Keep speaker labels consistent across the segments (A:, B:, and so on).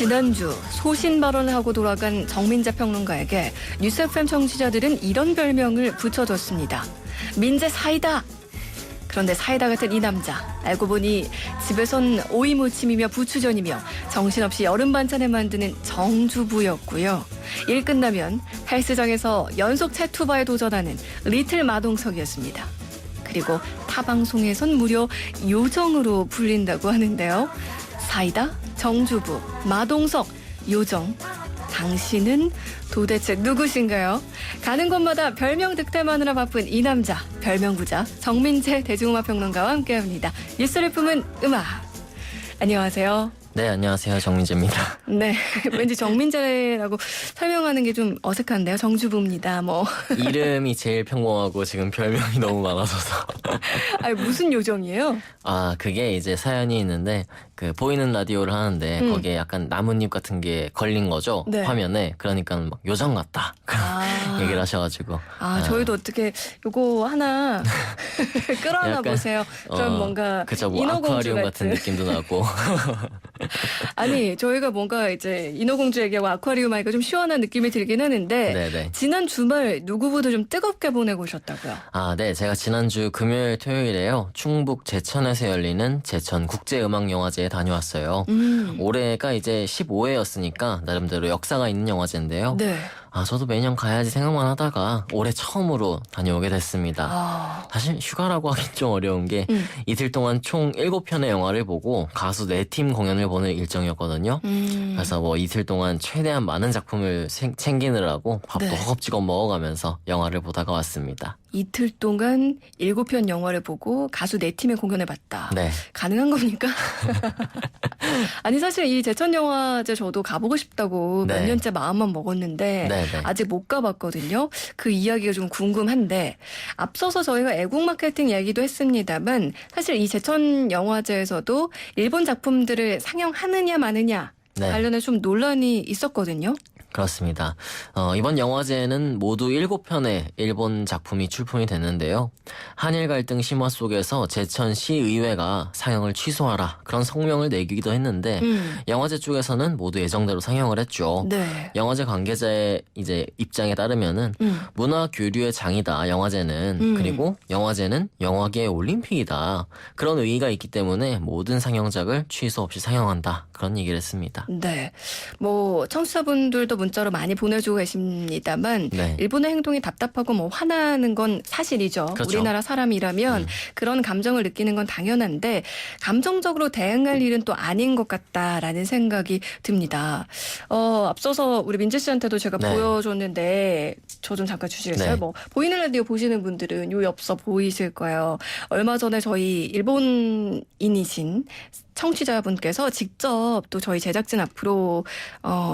A: 지난주 소신 발언을 하고 돌아간 정민재 평론가에게 뉴스 FM 청취자들은 이런 별명을 붙여줬습니다. 민재 사이다. 그런데 사이다 같은 이 남자, 알고 보니 집에선 오이 무침이며 부추전이며 정신없이 여름 반찬을 만드는 정주부였고요. 일 끝나면 헬스장에서 연속 채투바에 도전하는 리틀 마동석이었습니다. 그리고 타 방송에선 무려 요정으로 불린다고 하는데요. 사이다, 정주부, 마동석, 요정. 당신은 도대체 누구신가요? 가는 곳마다 별명 득템하느라 바쁜 이 남자, 별명 부자 정민재 대중음악평론가와 함께합니다. 뉴스를 품은 음악. 안녕하세요.
B: 네, 안녕하세요. 정민재입니다.
A: 네, 왠지 정민재라고 설명하는 게 좀 어색한데요. 정주부입니다. 뭐
B: 이름이 제일 평범하고 지금 별명이 너무 많아서서.
A: 아니, 무슨 요정이에요?
B: 아, 그게 이제 사연이 있는데 그 보이는 라디오를 하는데 거기에 약간 나뭇잎 같은 게 걸린 거죠.
A: 네.
B: 화면에. 그러니까 막 요정 같다.
A: 아.
B: 얘기를 하셔가지고.
A: 저희도 어떻게 요거 하나 끌어안아
B: 약간,
A: 보세요. 좀 뭔가
B: 그쵸, 뭐
A: 인어공주
B: 아쿠아리움 같은 느낌도 나고.
A: 아니, 저희가 뭔가 이제 인어공주 얘기하고 아쿠아리움 하니까 좀 시원한 느낌이 들긴 하는데
B: 네네.
A: 지난 주말 누구보다 좀 뜨겁게 보내고 오셨다고요?
B: 아, 네. 제가 지난주 금요일, 토요일에요. 충북 제천에서 열리는 제천 국제음악영화제에 다녀왔어요. 올해가 이제 15회였으니까 나름대로 역사가 있는 영화제인데요.
A: 네.
B: 아, 저도 매년 가야지 생각만 하다가 올해 처음으로 다녀오게 됐습니다. 사실 휴가라고 하긴 좀 어려운 게 이틀 동안 총 7편의 영화를 보고 가수 4팀 공연을 보는 일정이었거든요. 그래서 뭐 이틀 동안 최대한 많은 작품을 챙기느라고 밥도
A: 네.
B: 허겁지겁 먹어가면서 영화를 보다가 왔습니다.
A: 이틀 동안 7편 영화를 보고 가수 4팀의 공연을 봤다.
B: 네.
A: 가능한 겁니까? 아니, 사실 이 제천영화제 저도 가보고 싶다고
B: 네.
A: 몇 년째 마음만 먹었는데
B: 네.
A: 아직 못 가봤거든요. 그 이야기가 좀 궁금한데 앞서서 저희가 애국 마케팅 얘기도 했습니다만 사실 이 제천영화제에서도 일본 작품들을 상영하느냐 마느냐
B: 네.
A: 관련해 좀 논란이 있었거든요.
B: 그렇습니다. 이번 영화제에는 모두 7편의 일본 작품이 출품이 됐는데요. 한일 갈등 심화 속에서 제천시의회가 상영을 취소하라 그런 성명을 내기도 했는데 영화제 쪽에서는 모두 예정대로 상영을 했죠.
A: 네.
B: 영화제 관계자의 이제 입장에 따르면은 문화 교류의 장이다 영화제는 그리고 영화제는 영화계의 올림픽이다 그런 의의가 있기 때문에 모든 상영작을 취소 없이 상영한다 그런 얘기를 했습니다.
A: 네. 뭐 청취자분들도 문자로 많이 보내주고 계십니다만
B: 네.
A: 일본의 행동이 답답하고 뭐 화나는 건 사실이죠.
B: 그렇죠.
A: 우리나라 사람이라면 그런 감정을 느끼는 건 당연한데 감정적으로 대응할 일은 또 아닌 것 같다라는 생각이 듭니다. 앞서서 우리 민재 씨한테도 제가
B: 네.
A: 보여줬는데 저 좀 잠깐 주시겠어요?
B: 네.
A: 뭐 보이는 라디오 보시는 분들은 요 엽서 보이실 거예요. 얼마 전에 저희 일본인이신 청취자분께서 직접 또 저희 제작진 앞으로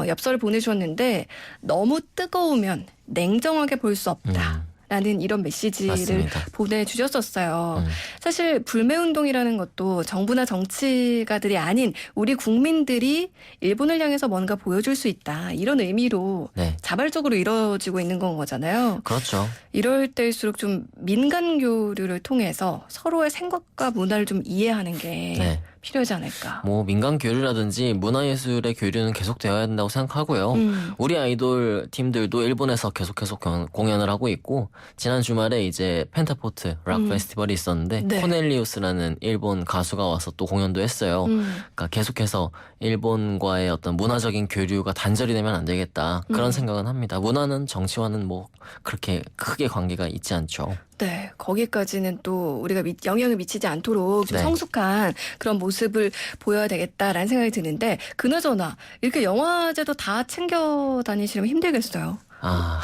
A: 엽서를 보내주셨는데 너무 뜨거우면 냉정하게 볼 수 없다. 라는 이런 메시지를
B: 맞습니다.
A: 보내주셨었어요. 사실 불매운동이라는 것도 정부나 정치가들이 아닌 우리 국민들이 일본을 향해서 뭔가 보여줄 수 있다. 이런 의미로
B: 네.
A: 자발적으로 이루어지고 있는 건 거잖아요.
B: 그렇죠.
A: 이럴 때일수록 좀 민간 교류를 통해서 서로의 생각과 문화를 좀 이해하는 게
B: 네.
A: 필요하지 않을까.
B: 뭐 민간 교류라든지 문화예술의 교류는 계속되어야 된다고 생각하고요. 우리 아이돌 팀들도 일본에서 계속해서 공연을 하고 있고 지난 주말에 이제 펜타포트 락 페스티벌이 있었는데
A: 네.
B: 코넬리우스라는 일본 가수가 와서 또 공연도 했어요. 그러니까 계속해서 일본과의 어떤 문화적인 교류가 단절이 되면 안 되겠다 그런 생각은 합니다. 문화는 정치와는 뭐 그렇게 크게 관계가 있지 않죠.
A: 네, 거기까지는 또 우리가 영향을 미치지 않도록 좀
B: 네.
A: 성숙한 그런 모습을 보여야 되겠다라는 생각이 드는데 그나저나 이렇게 영화제도 다 챙겨 다니시려면 힘들겠어요.
B: 아,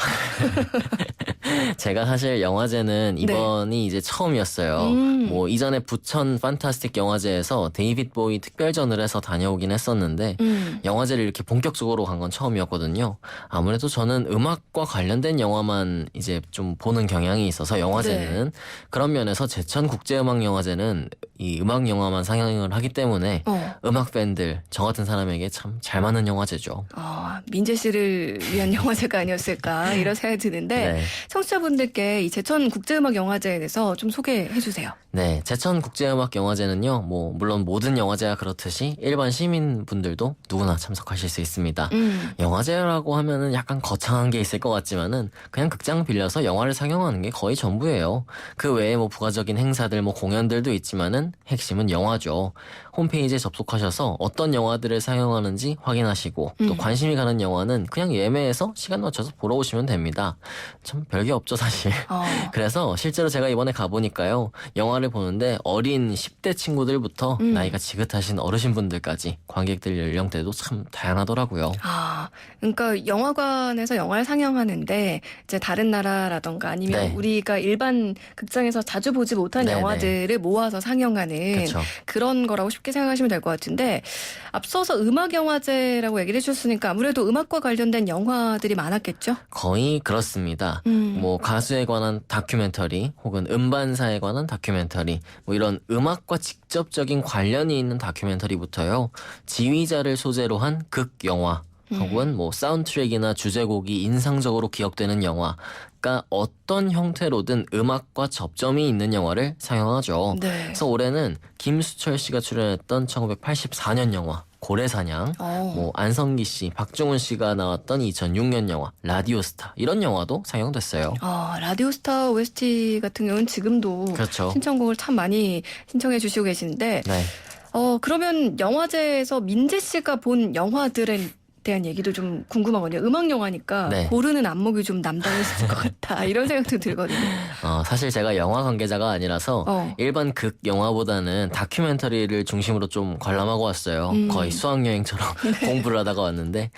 B: 제가 사실 영화제는 이번이 이제 처음이었어요. 뭐 이전에 부천 판타스틱 영화제에서 데이빗 보이 특별전을 해서 다녀오긴 했었는데 영화제를 이렇게 본격적으로 간 건 처음이었거든요. 아무래도 저는 음악과 관련된 영화만 이제 좀 보는 경향이 있어서 영화제는 그런 면에서 제천 국제음악영화제는 이 음악 영화만 상영을 하기 때문에 음악 팬들 저 같은 사람에게 참 잘 맞는 영화제죠.
A: 민재 씨를 위한 영화제가 아니었을까 이런 생각이 드는데
B: 네.
A: 청취자분들께 이 제천국제음악영화제에 대해서 좀 소개해 주세요.
B: 네, 제천국제음악영화제는요, 물론 모든 영화제가 그렇듯이 일반 시민분들도 누구나 참석하실 수 있습니다. 영화제라고 하면은 약간 거창한 게 있을 것 같지만은 그냥 극장 빌려서 영화를 상영하는 게 거의 전부예요. 그 외에 부가적인 행사들, 공연들도 있지만은 핵심은 영화죠. 홈페이지에 접속하셔서 어떤 영화들을 상영하는지 확인하시고 또 관심이 가는 영화는 그냥 예매해서 시간 맞춰서 보러 오시면 됩니다. 참 별게 없죠, 사실. 그래서 실제로 제가 이번에 가보니까요, 영화를 보는데 어린 10대 친구들부터 나이가 지긋하신 어르신분들까지 관객들 연령대도 참 다양하더라고요.
A: 그러니까 영화관에서 영화를 상영하는데 이제 다른 나라라던가 아니면
B: 네.
A: 우리가 일반 극장에서 자주 보지 못한
B: 네네.
A: 영화들을 모아서 상영하는
B: 그쵸.
A: 그런 거라고 쉽게 생각하시면 될 것 같은데, 앞서서 음악영화제라고 얘기를 해주셨으니까 아무래도 음악과 관련된 영화들이 많았겠죠?
B: 거의 그렇습니다. 가수에 관한 다큐멘터리 혹은 음반사에 관한 다큐멘터리, 이런 음악과 직접적인 관련이 있는 다큐멘터리부터요, 지휘자를 소재로 한 극영화 혹은 사운드트랙이나 주제곡이 인상적으로 기억되는 영화, 그러니까 어떤 형태로든 음악과 접점이 있는 영화를 상영하죠.
A: 네.
B: 그래서 올해는 김수철 씨가 출연했던 1984년 영화 고래사냥, 안성기 씨, 박중훈 씨가 나왔던 2006년 영화 라디오스타, 이런 영화도 상영됐어요.
A: 라디오스타 OST 같은 경우는 지금도
B: 그렇죠.
A: 신청곡을 참 많이 신청해 주시고 계시는데,
B: 네.
A: 그러면 영화제에서 민재 씨가 본 영화들에 대한 얘기도 좀 궁금하거든요. 음악 영화니까
B: 네.
A: 고르는 안목이 좀 남다르실 것 같다, 이런 생각도 들거든요.
B: 사실 제가 영화 관계자가 아니라서 일반 극 영화보다는 다큐멘터리를 중심으로 좀 관람하고 왔어요. 거의 수학여행처럼 공부를 하다가 왔는데,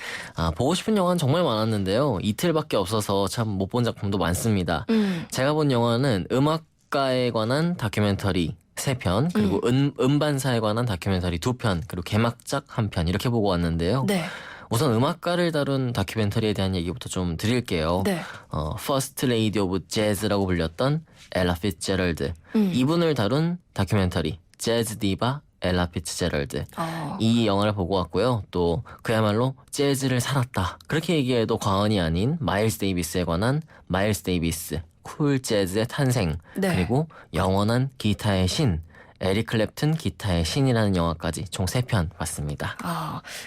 B: 보고 싶은 영화는 정말 많았는데요. 이틀밖에 없어서 참 못 본 작품도 많습니다. 제가 본 영화는 음악가에 관한 다큐멘터리 3편, 그리고 음반사에 관한 다큐멘터리 2편, 그리고 개막작 1편, 이렇게 보고 왔는데요.
A: 네.
B: 우선 음악가를 다룬 다큐멘터리에 대한 얘기부터 좀 드릴게요.
A: 네.
B: First Lady of Jazz라고 불렸던 엘라 피츠제럴드, 이분을 다룬 다큐멘터리 재즈 디바 엘라 피츠제럴드, 이 영화를 보고 왔고요. 또 그야말로 재즈를 살았다, 그렇게 얘기해도 과언이 아닌 마일스 데이비스에 관한 마일스 데이비스 쿨 재즈의 탄생,
A: 네.
B: 그리고 영원한 기타의 신 에릭 클랩튼 기타의 신이라는 영화까지 총 3편 봤습니다.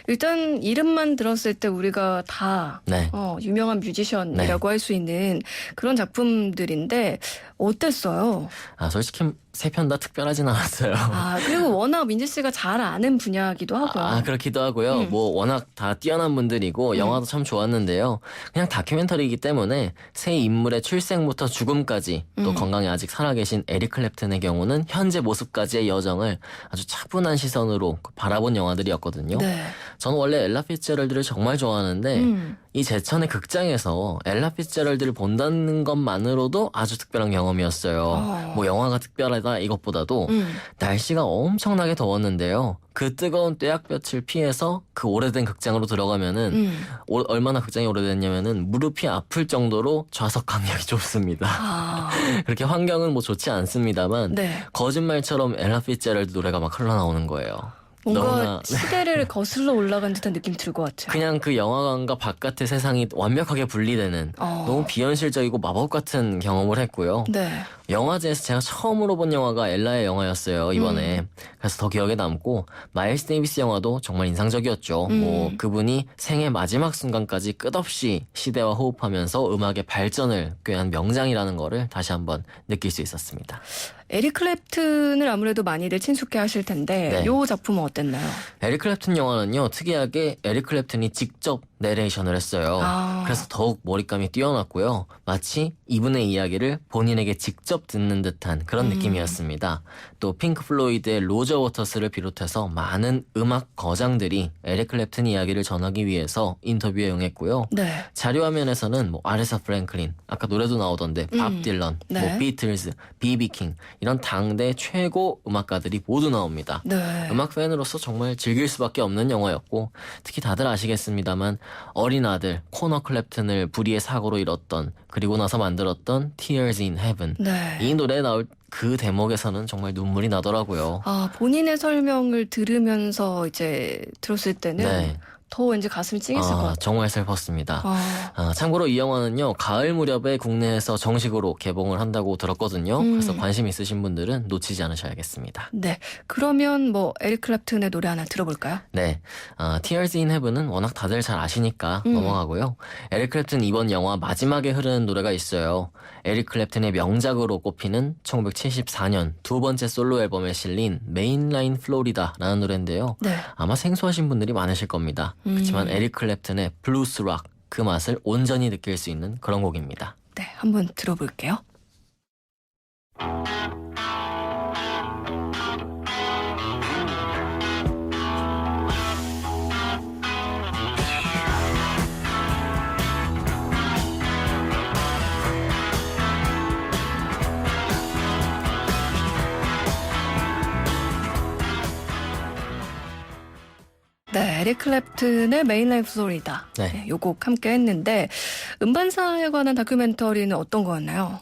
A: 일단 이름만 들었을 때 우리가 다
B: 네.
A: 유명한 뮤지션이라고 할 수 있는 그런 작품들인데 어땠어요?
B: 솔직히 3편 다 특별하진 않았어요.
A: 그리고 워낙 민재 씨가 잘 아는 분야기도 하고요.
B: 그렇기도 하고요. 워낙 다 뛰어난 분들이고 영화도 참 좋았는데요. 그냥 다큐멘터리이기 때문에 새 인물의 출생부터 죽음까지, 또 건강에 아직 살아계신 에릭 클랩튼의 경우는 현재 모습까지의 여정을 아주 차분한 시선으로 바라본 영화들이었거든요.
A: 네.
B: 저는 원래 엘라 피츠제럴드를 정말 좋아하는데 이 제천의 극장에서 엘라 피츠제럴드를 본다는 것만으로도 아주 특별한 경험이었어요. 영화가 특별하다 이것보다도 날씨가 엄청나게 더웠는데요. 그 뜨거운 뙤약볕을 피해서 그 오래된 극장으로 들어가면은 얼마나 극장이 오래됐냐면은 무릎이 아플 정도로 좌석 간격이 좁습니다. 그렇게 환경은 좋지 않습니다만
A: 네.
B: 거짓말처럼 엘라 피츠제럴드 노래가 막 흘러나오는 거예요.
A: 뭔가 시대를 거슬러 올라간 듯한 느낌 들 것 같아요.
B: 그냥 그 영화관과 바깥의 세상이 완벽하게 분리되는 너무 비현실적이고 마법 같은 경험을 했고요.
A: 네.
B: 영화제에서 제가 처음으로 본 영화가 엘라의 영화였어요, 이번에. 그래서 더 기억에 남고, 마일스 데이비스 영화도 정말 인상적이었죠. 그분이 생애 마지막 순간까지 끝없이 시대와 호흡하면서 음악의 발전을 꾀한 명장이라는 거를 다시 한번 느낄 수 있었습니다.
A: 에릭 클랩튼을 아무래도 많이들 친숙해 하실 텐데,
B: 네.
A: 요 작품은 어땠나요?
B: 에릭 클랩튼 영화는요, 특이하게 에릭 클랩튼이 직접 내레이션을 했어요. 그래서 더욱 몰입감이 뛰어났고요. 마치 이분의 이야기를 본인에게 직접 듣는 듯한 그런 느낌이었습니다. 또 핑크 플로이드의 로저 워터스를 비롯해서 많은 음악 거장들이 에릭 클랩튼 이야기를 전하기 위해서 인터뷰에 응했고요.
A: 네.
B: 자료화면에서는 아레사 프랭클린, 아까 노래도 나오던데 밥 딜런,
A: 네.
B: 비틀즈, 비비킹, 이런 당대 최고 음악가들이 모두 나옵니다.
A: 네.
B: 음악 팬으로서 정말 즐길 수밖에 없는 영화였고, 특히 다들 아시겠습니다만 어린 아들 코너 클랩튼을 불의의 사고로 잃었던, 그리고 나서 만들었던 Tears in Heaven,
A: 네.
B: 이 노래에 나올 그 대목에서는 정말 눈물이 나더라고요.
A: 본인의 설명을 들으면서 이제 들었을 때는
B: 네.
A: 더 왠지 가슴이 찡했을 것 같아요.
B: 정말 슬펐습니다. 참고로 이 영화는요, 가을 무렵에 국내에서 정식으로 개봉을 한다고 들었거든요. 그래서 관심 있으신 분들은 놓치지 않으셔야겠습니다.
A: 네, 그러면 뭐 에릭 클랩튼의 노래 하나 들어볼까요?
B: 네, Tears in Heaven은 워낙 다들 잘 아시니까 넘어가고요. 에릭 클랩튼 이번 영화 마지막에 흐르는 노래가 있어요. 에릭 클랩튼의 명작으로 꼽히는 1974년 두 번째 솔로 앨범에 실린 메인라인 플로리다라는 노래인데요.
A: 네.
B: 아마 생소하신 분들이 많으실 겁니다. 그렇지만 에릭 클랩튼의 블루스 락, 그 맛을 온전히 느낄 수 있는 그런 곡입니다.
A: 네, 한번 들어볼게요. 네, 에릭 클랩튼의 메인라인 플로리다.
B: 네.
A: 요 곡 함께 했는데 음반사에 관한 다큐멘터리는 어떤 거였나요?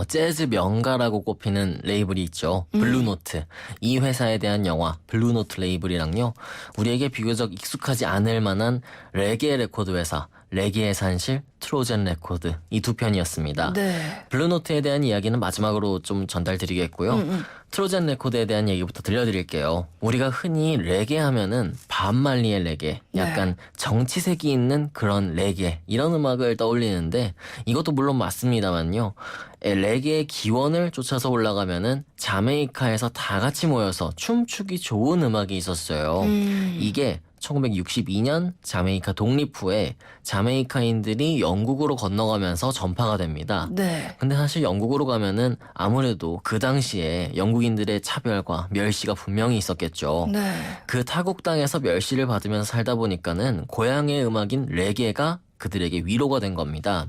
B: 재즈 명가라고 꼽히는 레이블이 있죠. 블루노트. 이 회사에 대한 영화 블루노트 레이블이랑요. 우리에게 비교적 익숙하지 않을 만한 레게 레코드 회사 레게의 산실 트로젠 레코드 이 두 편이었습니다.
A: 네.
B: 블루노트에 대한 이야기는 마지막으로 좀 전달드리겠고요. 트로젠 레코드에 대한 얘기부터 들려드릴게요. 우리가 흔히 레게 하면은 반말리의 레게, 약간 정치색이 있는 그런 레게 이런 음악을 떠올리는데 이것도 물론 맞습니다만요. 레게의 기원을 쫓아서 올라가면은 자메이카에서 다 같이 모여서 춤추기 좋은 음악이 있었어요. 이게 1962년 자메이카 독립 후에 자메이카인들이 영국으로 건너가면서 전파가 됩니다.
A: 네.
B: 근데 사실 영국으로 가면은 아무래도 그 당시에 영국인들의 차별과 멸시가 분명히 있었겠죠.
A: 네.
B: 그 타국 땅에서 멸시를 받으면서 살다 보니까는 고향의 음악인 레게가 그들에게 위로가 된 겁니다.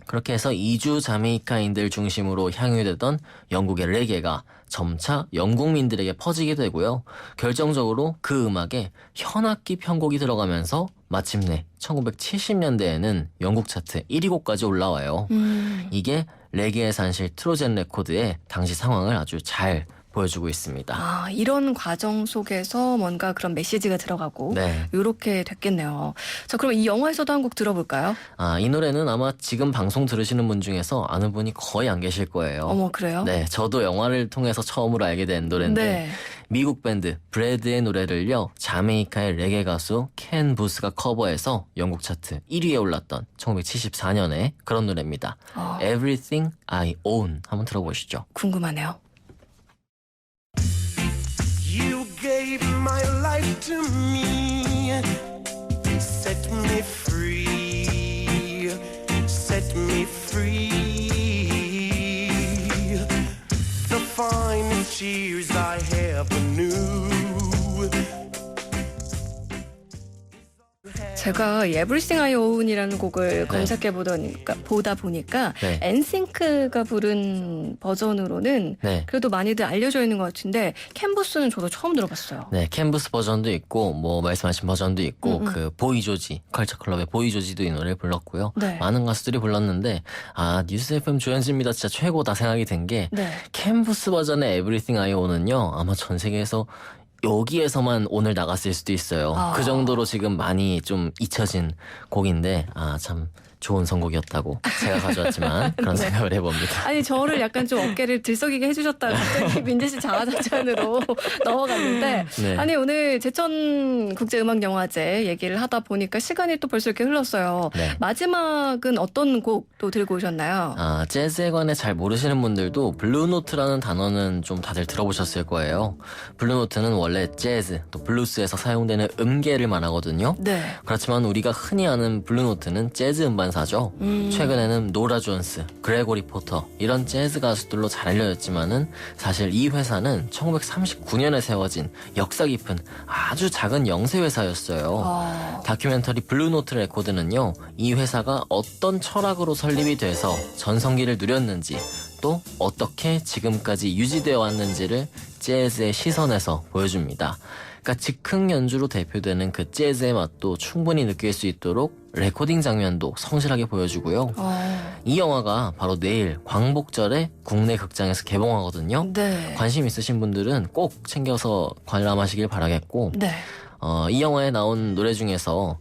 B: 그렇게 해서 이주 자메이카인들 중심으로 향유되던 영국의 레게가 점차 영국민들에게 퍼지게 되고요. 결정적으로 그 음악에 현악기 편곡이 들어가면서 마침내 1970년대에는 영국 차트 1위 곡까지 올라와요. 이게 레게의 산실 트로젠 레코드의 당시 상황을 아주 잘 보여주고 있습니다.
A: 이런 과정 속에서 뭔가 그런 메시지가 들어가고
B: 네.
A: 이렇게 됐겠네요. 자, 그럼 이 영화에서도 한 곡 들어볼까요?
B: 이 노래는 아마 지금 방송 들으시는 분 중에서 아는 분이 거의 안 계실 거예요.
A: 어머, 그래요?
B: 네, 저도 영화를 통해서 처음으로 알게 된 노래인데
A: 네.
B: 미국 밴드 브래드의 노래를요 자메이카의 레게 가수 켄 부스가 커버해서 영국 차트 1위에 올랐던 1974년에 그런 노래입니다. Everything I Own 한번 들어보시죠.
A: 궁금하네요.
C: You gave my life to me, set me free, set me free. The finest years I ever knew.
A: 제가 Everything I Own이라는 곡을 검색해 보다 보니까
B: 네.
A: 엔싱크가 부른 버전으로는
B: 네.
A: 그래도 많이들 알려져 있는 것 같은데 캔버스는 저도 처음 들어봤어요.
B: 네, 캔버스 버전도 있고 뭐 말씀하신 버전도 있고 그 보이조지 컬처 클럽의 보이조지도 이 노래를 불렀고요.
A: 네.
B: 많은 가수들이 불렀는데 뉴스 FM 조현진입니다. 진짜 최고다 생각이 든 게
A: 네.
B: 캔버스 버전의 Everything I Own은요 아마 전 세계에서 여기에서만 오늘 나갔을 수도 있어요. 그 정도로 지금 많이 좀 잊혀진 곡인데 참 좋은 선곡이었다고 제가 가져왔지만 그런
A: 네.
B: 생각을 해봅니다.
A: 아니 저를 약간 좀 어깨를 들썩이게 해주셨다가 갑자기 민재 씨 자화자찬으로 넘어갔는데
B: 네.
A: 아니 오늘 제천국제음악영화제 얘기를 하다 보니까 시간이 또 벌써 이렇게 흘렀어요.
B: 네.
A: 마지막은 어떤 곡 또 들고 오셨나요?
B: 재즈에 관해 잘 모르시는 분들도 블루노트라는 단어는 좀 다들 들어보셨을 거예요. 블루노트는 원래 재즈 또 블루스에서 사용되는 음계를 말하거든요.
A: 네.
B: 그렇지만 우리가 흔히 아는 블루노트는 재즈 음반사죠. 최근에는 노라 존스, 그레고리 포터 이런 재즈 가수들로 잘 알려졌지만은 사실 이 회사는 1939년에 세워진 역사 깊은 아주 작은 영세 회사였어요. 다큐멘터리 블루노트 레코드는요, 이 회사가 어떤 철학으로 설립이 돼서 전성기를 누렸는지 또 어떻게 지금까지 유지되어 왔는지를 재즈의 시선에서 보여줍니다. 그러니까 즉흥 연주로 대표되는 그 재즈의 맛도 충분히 느낄 수 있도록 레코딩 장면도 성실하게 보여주고요. 이 영화가 바로 내일 광복절에 국내 극장에서 개봉하거든요.
A: 네.
B: 관심 있으신 분들은 꼭 챙겨서 관람하시길 바라겠고
A: 네.
B: 이 영화에 나온 노래 중에서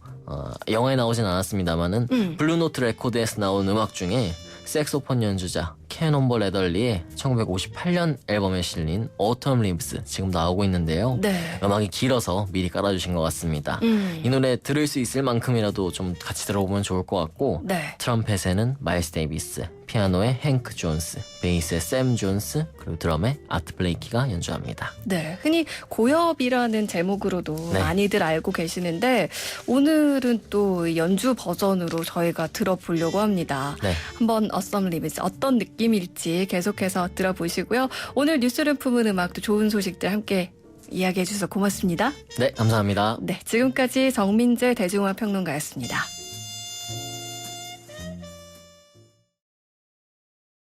B: 영화에 나오진 않았습니다만은 블루노트 레코드에서 나온 음악 중에 색소폰 연주자 캐논볼 레덜리의 1958년 앨범에 실린 Autumn Leaves 지금 나오고 있는데요.
A: 네.
B: 음악이 길어서 미리 깔아주신 것 같습니다. 이 노래 들을 수 있을 만큼이라도 좀 같이 들어보면 좋을 것 같고
A: 네.
B: 트럼펫에는 마일스 데이비스, 피아노에 행크 존스, 베이스에 샘 존스, 그리고 드럼에 아트 블레이키가 연주합니다.
A: 네, 흔히 고엽이라는 제목으로도
B: 네.
A: 많이들 알고 계시는데 오늘은 또 연주 버전으로 저희가 들어보려고 합니다.
B: 네.
A: 한번 Awesome Leaves 어떤 느낌일지 계속해서 들어보시고요. 오늘 뉴스를 품은 음악도 좋은 소식들 함께 이야기해 주셔서 고맙습니다.
B: 네, 감사합니다.
A: 네, 지금까지 정민재 대중음악 평론가였습니다.